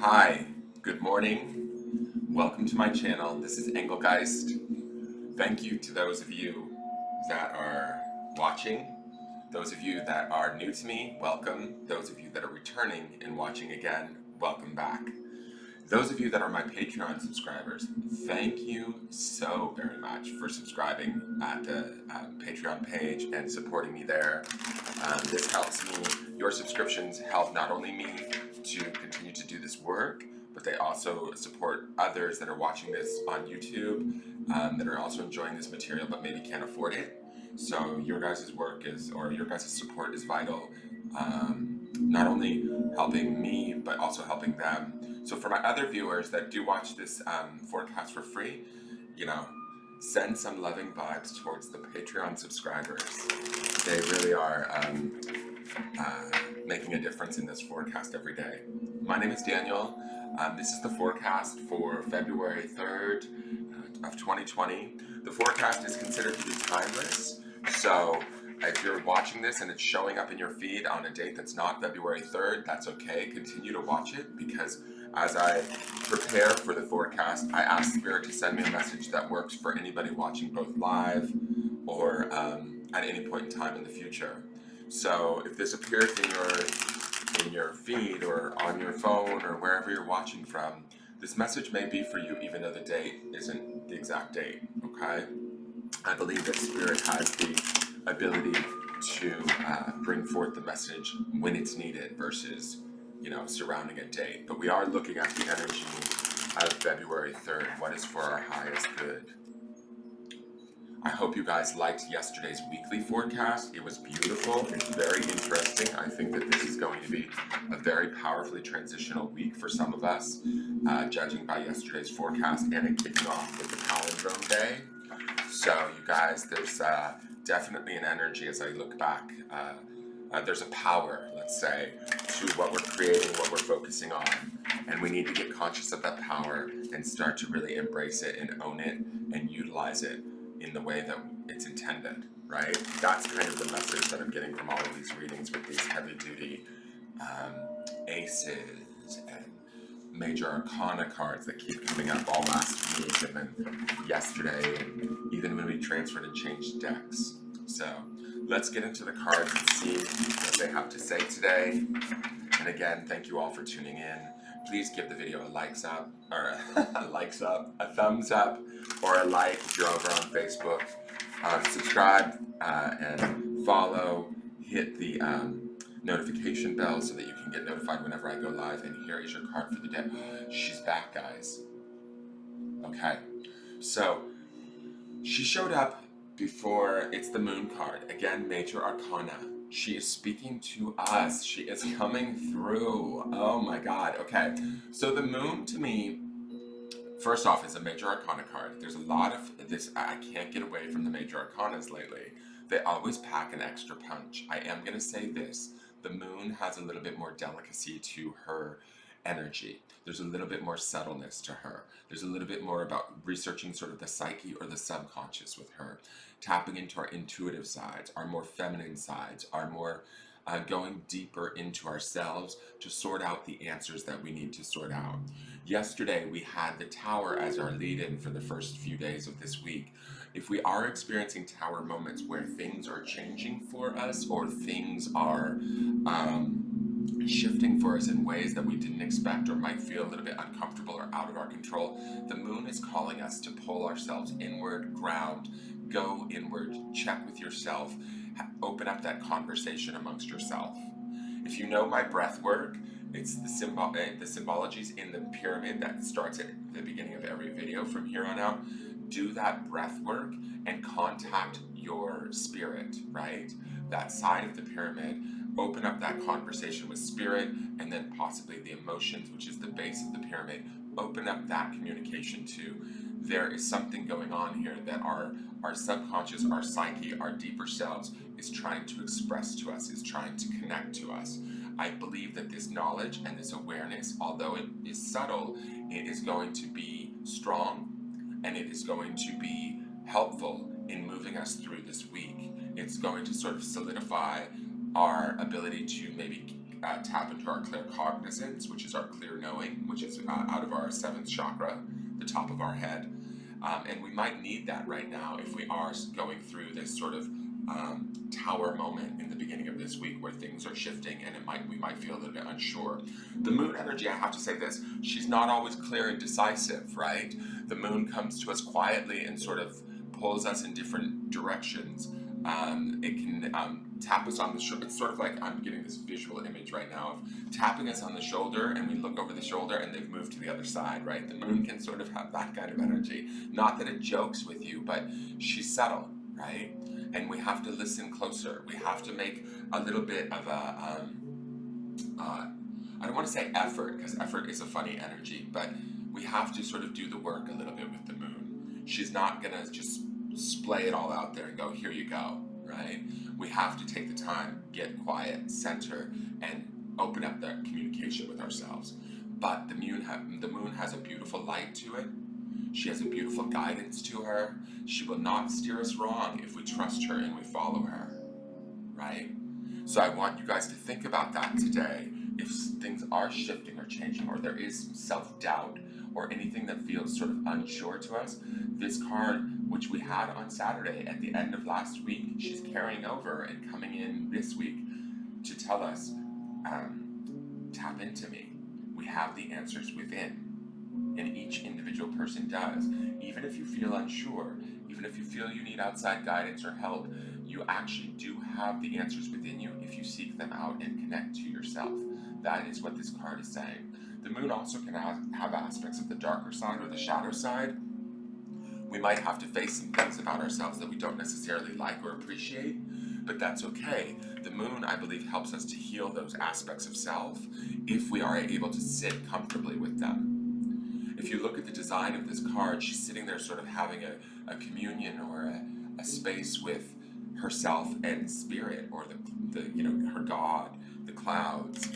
Hi, good morning. Welcome to my channel. This is Engelgeist. Thank you to those of you that are watching. Those of you that are new to me, welcome. Those of you that are returning and watching again, welcome back. Those of you that are my Patreon subscribers, thank you so very much for subscribing at the Patreon page and supporting me there. This helps me. Your subscriptions help not only me to continue to do this work, but they also support others that are watching this on YouTube, that are also enjoying this material but maybe can't afford it. So your guys' work is, or your guys' support is vital, not only helping me, but also helping them. So for my other viewers that do watch this forecast for free, send some loving vibes towards the Patreon subscribers. They really are making a difference in this forecast every day. My name is Daniel. This is the forecast for February 3rd of 2020. The forecast is considered to be timeless, so if you're watching this and it's showing up in your feed on a date that's not February 3rd, that's okay. Continue to watch it, because as I prepare for the forecast, I ask Spirit to send me a message that works for anybody watching both live or at any point in time in the future. So if this appears in your feed or on your phone or wherever you're watching from, this message may be for you even though the date isn't the exact date, okay? I believe that Spirit has the ability to bring forth the message when it's needed versus, surrounding a date. But we are looking at the energy of February 3rd, what is for our highest good. I hope you guys liked yesterday's weekly forecast. It was beautiful. It's very interesting. I think that this is going to be a very powerfully transitional week for some of us, judging by yesterday's forecast and it kicking off with the palindrome day. So you guys, there's definitely an energy as I look back. There's a power, let's say, to what we're creating, what we're focusing on. And we need to get conscious of that power and start to really embrace it and own it and utilize it in the way that it's intended, right? That's kind of the message that I'm getting from all of these readings with these heavy-duty aces and major arcana cards that keep coming up all last week and then yesterday, and even when we transferred and changed decks. So let's get into the cards and see what they have to say today. And again, thank you all for tuning in. Please give the video a likes up, or a thumbs up, or a like if you're over on Facebook. Subscribe and follow. Hit the notification bell so that you can get notified whenever I go live. And here is your card for the day. She's back, guys. Okay, so she showed up before. It's the Moon card. Again, Major Arcana. She is speaking to us. She is coming through. Oh my God. Okay, so the Moon to me, first off, is a Major Arcana card. There's a lot of this. I can't get away from the Major Arcanas lately. They always pack an extra punch. I am going to say this. The Moon has a little bit more delicacy to her energy. There's a little bit more subtleness to her. There's a little bit more about researching sort of the psyche or the subconscious with her. Tapping into our intuitive sides, our more feminine sides, our more going deeper into ourselves to sort out the answers that we need to sort out. Yesterday, we had the Tower as our lead-in for the first few days of this week. If we are experiencing Tower moments where things are changing for us or things are shifting for us in ways that we didn't expect or might feel a little bit uncomfortable or out of our control, the Moon is calling us to pull ourselves inward, ground, go inward, check with yourself, open up that conversation amongst yourself. If you know my breath work, it's the symbologies in the pyramid that starts at the beginning of every video from here on out. Do that breath work and contact your spirit, right? That side of the pyramid. Open up that conversation with spirit, and then possibly the emotions, which is the base of the pyramid. Open up that communication too. There is something going on here that our subconscious, our psyche, our deeper selves is trying to express to us, is trying to connect to us. I believe that this knowledge and this awareness, although it is subtle, it is going to be strong and it is going to be helpful in moving us through this week. It's going to sort of solidify our ability to maybe tap into our clear cognizance, which is our clear knowing, which is out of our 7th chakra, the top of our head. And we might need that right now if we are going through this sort of tower moment in the beginning of this week where things are shifting and we might feel a little bit unsure. The moon energy, I have to say this, she's not always clear and decisive, right? The moon comes to us quietly and sort of pulls us in different directions. It can tap us on the shoulder. It's sort of like I'm getting this visual image right now of tapping us on the shoulder, and we look over the shoulder and they've moved to the other side, right? The moon can sort of have that kind of energy. Not that it jokes with you, but she's subtle, right? And we have to listen closer. We have to make a little bit of a, I don't want to say effort, because effort is a funny energy, but we have to sort of do the work a little bit with the moon. She's not going to just splay it all out there and go, here you go, right? We have to take the time, get quiet, center, and open up that communication with ourselves. But the moon has a beautiful light to it. She has a beautiful guidance to her. She will not steer us wrong if we trust her and we follow her, right? So I want you guys to think about that today. If things are shifting or changing, or there is self-doubt, or anything that feels sort of unsure to us, this card, which we had on Saturday at the end of last week, she's carrying over and coming in this week to tell us, tap into me. We have the answers within. And each individual person does. Even if you feel unsure, even if you feel you need outside guidance or help, you actually do have the answers within you if you seek them out and connect to yourself. That is what this card is saying. The moon also can have aspects of the darker side or the shadow side. We might have to face some things about ourselves that we don't necessarily like or appreciate, but that's okay. The moon, I believe, helps us to heal those aspects of self if we are able to sit comfortably with them. If you look at the design of this card, she's sitting there sort of having a communion or a space with herself and spirit, or the her God, the clouds.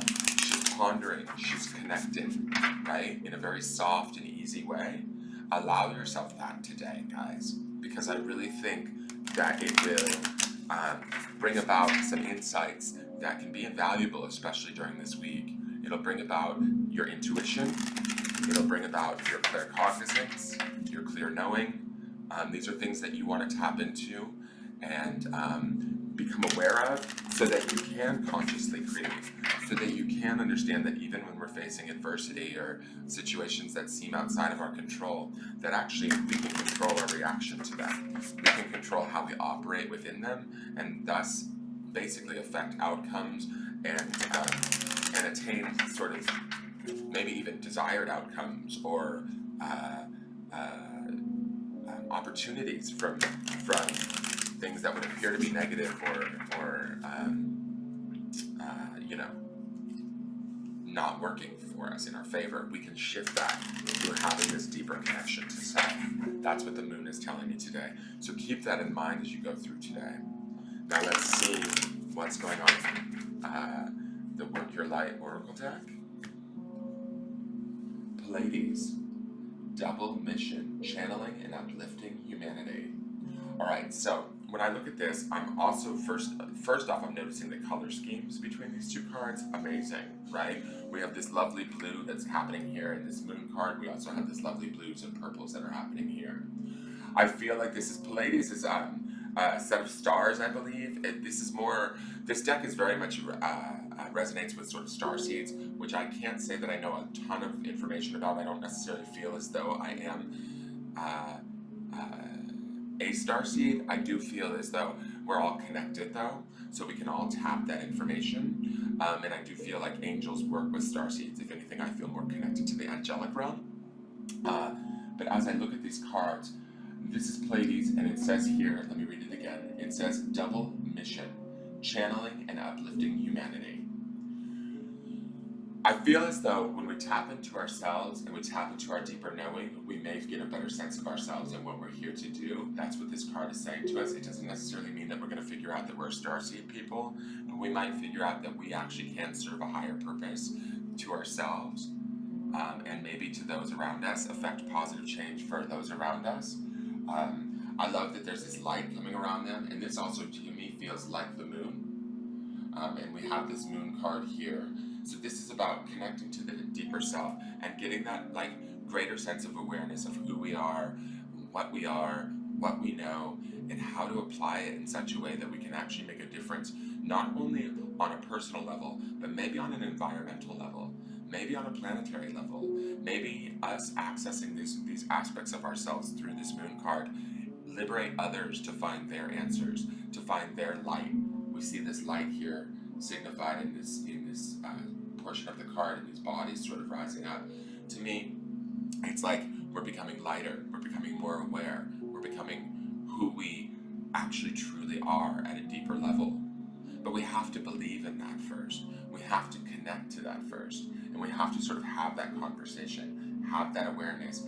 She's pondering, she's connecting, right, in a very soft and easy way. Allow yourself that today, guys, because I really think that it will bring about some insights that can be invaluable, especially during this week. It'll bring about your intuition. It'll bring about your clear cognizance, your clear knowing. These are things that you want to tap into and become aware of, so that you can consciously create, so that you can understand that even when we're facing adversity or situations that seem outside of our control, that actually we can control our reaction to them. We can control how we operate within them, and thus basically affect outcomes and attain sort of maybe even desired outcomes or opportunities from things that would appear to be negative or not working for us in our favor. We can shift that through having this deeper connection to self. That's what the moon is telling me today. So keep that in mind as you go through today. Now let's see what's going on. The Work Your Light Oracle deck. Pleiades, double mission, channeling and uplifting humanity. All right, so when I look at this, I'm also first off, I'm noticing the color schemes between these two cards. Amazing, right? We have this lovely blue that's happening here in this moon card. We also have this lovely blues and purples that are happening here. I feel like this is Pleiades is a set of stars, I believe. This deck is very much resonates with sort of star seeds, which I can't say that I know a ton of information about. I don't necessarily feel as though I am a star seed. I do feel as though we're all connected though, so we can all tap that information. And I do feel like angels work with star seeds. If anything, I feel more connected to the angelic realm. But as I look at these cards, this is Pleiades, and it says here, let me read it again. It says double mission, channeling and uplifting humanity. I feel as though when we tap into ourselves and we tap into our deeper knowing, we may get a better sense of ourselves and what we're here to do. That's what this card is saying to us. It doesn't necessarily mean that we're going to figure out that we're starseed people, but we might figure out that we actually can serve a higher purpose to ourselves and maybe to those around us, affect positive change for those around us. I love that there's this light coming around them, and this also to me feels like the moon. and we have this moon card here. So this is about connecting to the deeper self and getting that like greater sense of awareness of who we are, what we know, and how to apply it in such a way that we can actually make a difference, not only on a personal level, but maybe on an environmental level, maybe on a planetary level, maybe us accessing these aspects of ourselves through this moon card liberate others to find their answers, to find their light. We see this light here signified in this portion of the card, and these bodies sort of rising up. To me, it's like we're becoming lighter, we're becoming more aware, we're becoming who we actually truly are at a deeper level. But we have to believe in that first. We have to connect to that first. And we have to sort of have that conversation, have that awareness,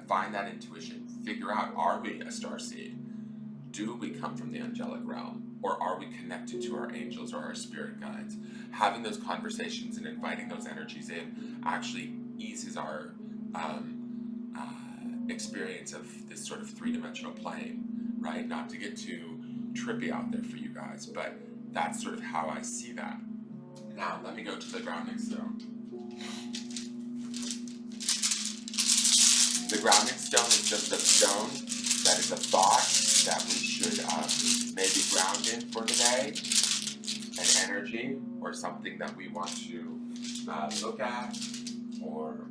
find that intuition, figure out, are we a starseed? Do we come from the angelic realm? Or are we connected to our angels or our spirit guides? Having those conversations and inviting those energies in actually eases our experience of this sort of three-dimensional plane, right? Not to get too trippy out there for you guys, but that's sort of how I see that. Now, let me go to the grounding stone. The grounding stone is just a stone that is a thought that we should maybe ground in for today, an energy or something that we want to look at or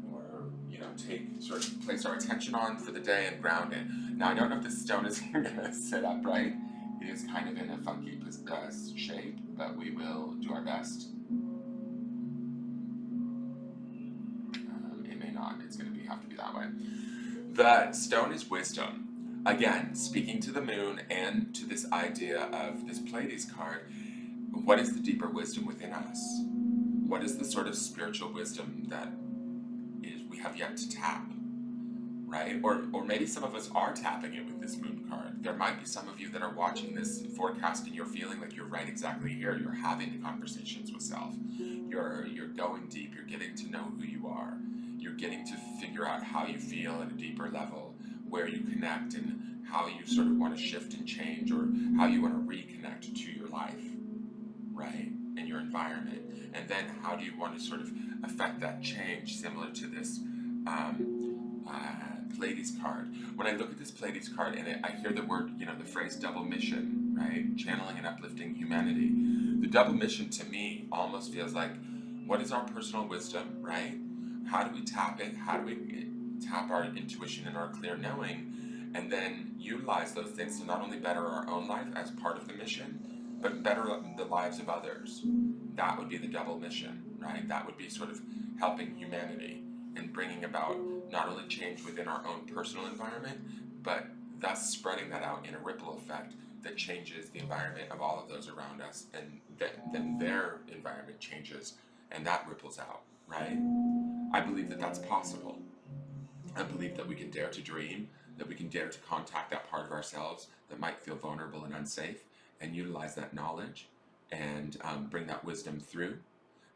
sort of place our attention on for the day and ground it. Now, I don't know if this stone is going to sit upright. It is kind of in a funky shape, but we will do our best. It may not. It's going to have to be that way. The stone is wisdom. Again, speaking to the moon and to this idea of this Pleiades card, what is the deeper wisdom within us? What is the sort of spiritual wisdom that we have yet to tap? Right? Or maybe some of us are tapping it with this moon card. There might be some of you that are watching this forecast and you're feeling like you're right exactly here. You're having the conversations with self. You're going deep. You're getting to know who you are. You're getting to figure out how you feel at a deeper level, where you connect and how you sort of want to shift and change, or how you want to reconnect to your life, right? And your environment. And then how do you want to sort of affect that change, similar to this Pleiades card. When I look at this Pleiades card and I hear the word, the phrase double mission, right? Channeling and uplifting humanity. The double mission to me almost feels like, what is our personal wisdom, right? How do we tap it? How do we tap our intuition and our clear knowing? And then utilize those things to not only better our own life as part of the mission, but better the lives of others. That would be the double mission, right? That would be sort of helping humanity and bringing about not only change within our own personal environment, but thus spreading that out in a ripple effect that changes the environment of all of those around us, and then their environment changes, and that ripples out, right? I believe that that's possible. I believe that we can dare to dream, that we can dare to contact that part of ourselves that might feel vulnerable and unsafe, and utilize that knowledge and bring that wisdom through,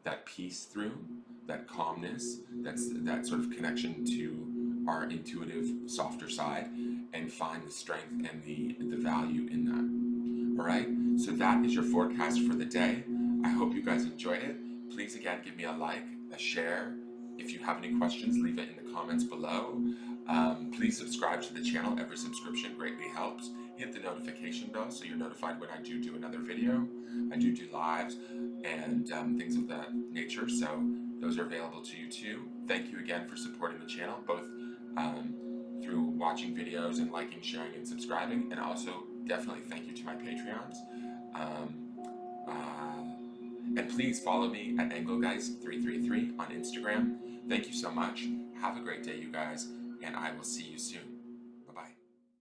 that peace through, that calmness, that sort of connection to our intuitive, softer side, and find the strength and the value in that. All right, so that is your forecast for the day. I hope you guys enjoyed it. Please, again, give me a like, a share. If you have any questions, leave it in the comments below. Please subscribe to the channel. Every subscription greatly helps. Hit the notification bell so you're notified when I do another video. I do lives and things of that nature, so those are available to you too. Thank you again for supporting the channel, both through watching videos and liking, sharing, and subscribing, and also definitely thank you to my Patreons. And please follow me at Engelgeist333 on Instagram. Thank you so much. Have a great day, you guys, and I will see you soon.